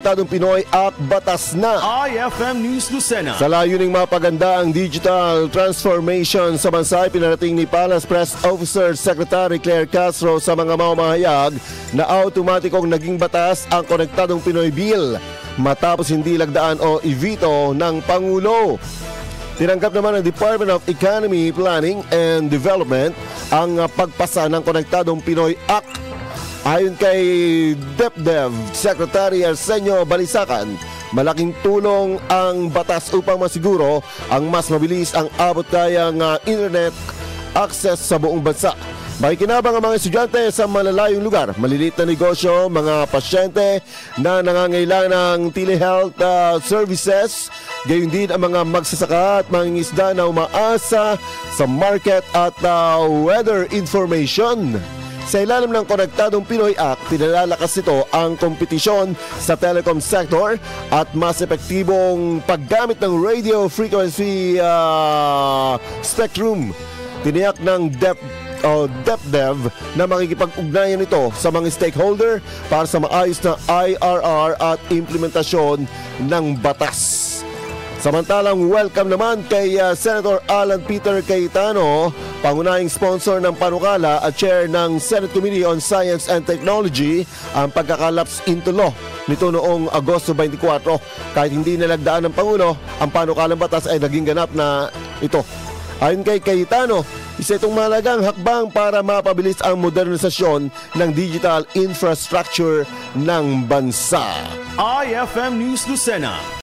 Konektadong Pinoy at batas na. IFM News Lucena. Sa layuning mapaganda ang digital transformation sa bansa, pinarating ni Palace Press Officer Secretary Claire Castro sa mga mamahayag na automatikong naging batas ang Konektadong Pinoy Bill matapos hindi lagdaan o i-veto ng Pangulo. Tinanggap naman ng Department of Economy, Planning and Development ang pagpasa ng Konektadong Pinoy Act. Ayon kay DepDev Secretary Arsenio Balisacan, malaking tulong ang batas upang masiguro ang mas mabilis ang abot-kayang internet access sa buong bansa. Makikinabang ang mga estudyante sa malalayong lugar, maliliit na negosyo, mga pasyente na nangangailangan ng telehealth services, gayon din ang mga magsasaka at mangingisda na umaasa sa market at weather information. Sa ilalim ng Konektadong Pinoy Act, pinalalakas nito ang kompetisyon sa telecom sector at mas epektibong paggamit ng radio frequency spectrum. Tiniyak ng DepDev na makikipag-ugnayan ito sa mga stakeholder para sa maayos na IRR at implementasyon ng batas. Samantalang welcome naman kay Senator Alan Peter Cayetano, pangunahing sponsor ng panukala at chair ng Senate Committee on Science and Technology, ang pagkakalaps into law nito noong Agosto 24. Kahit hindi nilagdaan ng Pangulo, ang panukalang batas ay naging ganap na ito. Ayon kay Cayetano, isa itong mahalagang hakbang para mapabilis ang modernisasyon ng digital infrastructure ng bansa. IFM News Lucena.